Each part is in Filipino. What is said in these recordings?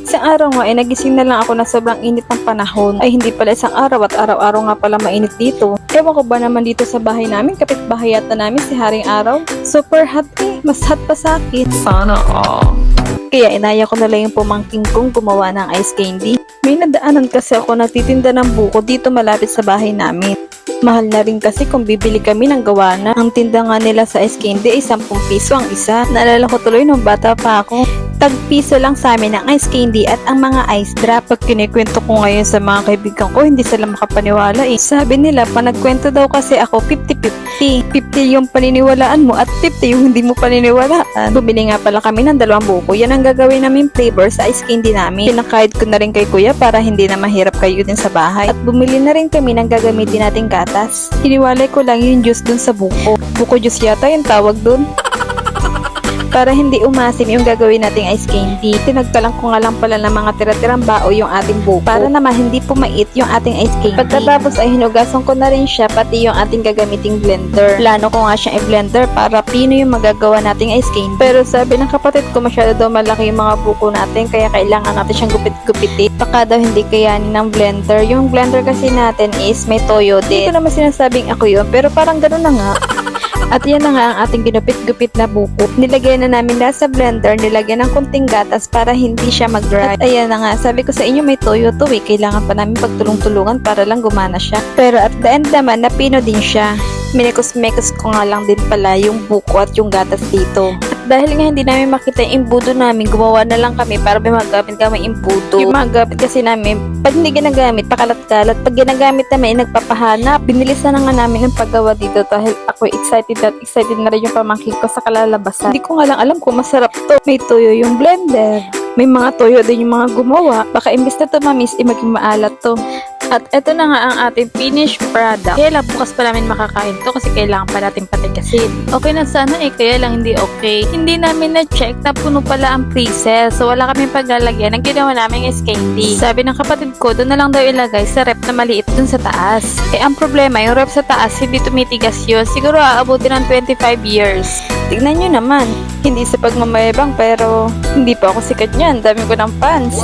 Isang araw nga ay nagising na lang ako na sobrang init ng panahon. Ay hindi pala isang araw at araw-araw nga pala mainit dito. Ewan ko ba naman dito sa bahay namin, kapitbahay yata namin si Haring Araw. Super hot eh, mas hot pa sa akin. Sana all. Kaya inaya ko na lang yung pumangking kong gumawa ng ice candy. May nadaanan kasi ako nagtitinda ng buko dito malapit sa bahay namin. Mahal na rin kasi kung bibili kami ng gawa na. Ang tinda nga nila sa ice candy ay 10 piso ang isa. Naalala ko tuloy nung bata pa ako. Tag-piso lang sa amin ang ice candy at ang mga ice drop. Pag kinikwento ko ngayon sa mga kaibigan ko, hindi sila makapaniwala eh. Sabi nila, pa nagkwento daw kasi ako 50-50. 50 yung paniniwalaan mo at 50 yung hindi mo paniniwalaan. Bumili nga pala kami ng 2 buko. Yan ang gagawin namin flavor sa ice candy namin. Pinakahid ko na rin kay kuya para hindi na mahirap kayo din sa bahay. At bumili na rin kami ng gagamitin nating gatas. Hiniwalay ko lang yung juice dun sa buko. Buko juice yata yung tawag dun. Para hindi umasim yung gagawin nating ice candy. Tinagtalang ko nga lang pala ng mga tira-tirang bao yung ating buko. Para naman hindi pumait yung ating ice candy. Pagkatapos ay hinugasan ko na rin siya pati yung ating gagamiting blender. Plano ko nga siyang i-blender para pino yung magagawa nating ice candy. Pero sabi ng kapatid ko masyado daw malaki yung mga buko natin kaya kailangan natin siyang gupit-gupitin. Baka daw hindi kayanin ng blender. Yung blender kasi natin is may toyo din. Hindi ko naman sinasabing ako yun pero parang gano'n na nga. At yan na nga ang ating ginupit-gupit na buko. Nilagyan na namin lahat sa blender, nilagyan ng kunting gatas para hindi siya mag-dry. At ayan na nga, sabi ko sa inyo may toyo to eh. Kailangan pa namin pagtulong-tulungan para lang gumana siya. Pero at the end naman, napino din siya. Minekos-mekos ko nga lang din pala yung buko at yung gatas dito. At dahil nga hindi namin makita yung imbudo namin, gumawa na lang kami para may magamit kami imbudo. Yung mga gamit kasi namin, pag hindi ginagamit, pakalat-kalat. Pag ginagamit namin, nagpapahanap. Binilisan na nga namin ang paggawa dito dahil ako excited at excited na rin yung pamangkin ko sa kalalabasan. Hindi ko nga lang alam kung masarap to. May toyo yung blender. May mga toyo din yung mga gumawa. Baka imbis na to mamis, maging maalat to. At eto na nga ang ating finished product. Kaya lang bukas pa namin makakain to kasi kailangan pa natin patigasin. Okay na sana eh, kaya lang hindi okay. Hindi namin na-check na puno pala ang freezer. So wala kaming paglalagyan. Ang ginawa namin is candy. Sabi ng kapatid ko, doon na lang daw ilagay sa rep na maliit dun sa taas. Eh ang problema, yung rep sa taas, hindi tumitigas yun. Siguro aabutin ng 25 years. Tignan nyo naman. Hindi sa pagmamayabang pero hindi pa ako sikat niyan. Dami ko ng fans.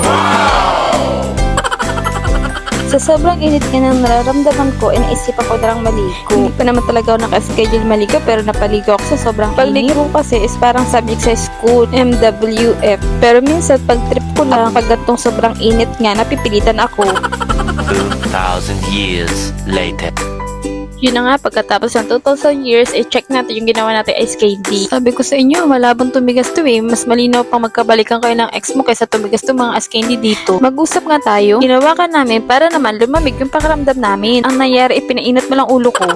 Sa sobrang init nga nang nararamdaman ko, naisip ako na lang maligo. Hindi pa naman talaga ako naka-schedule maligo pero napaligo ako sa sobrang init. Pagligo ko kasi is parang subject sa school, MWF. Pero minsan pag trip ko lang, pag gatong sobrang init nga, napipilitan ako. 2,000 years later. Yun na nga, pagkatapos ng 2,000 years, check natin yung ginawa natin ice candy. Sabi ko sa inyo, malabang tumigas to eh. Mas malinaw pang magkabalikan kayo ng ex mo kaysa tumigas to mga ice candy dito. Mag-usap nga tayo. Ginawa ka namin para naman lumamig yung pakiramdam namin. Ang nangyari, ipinainat mo lang ulo ko.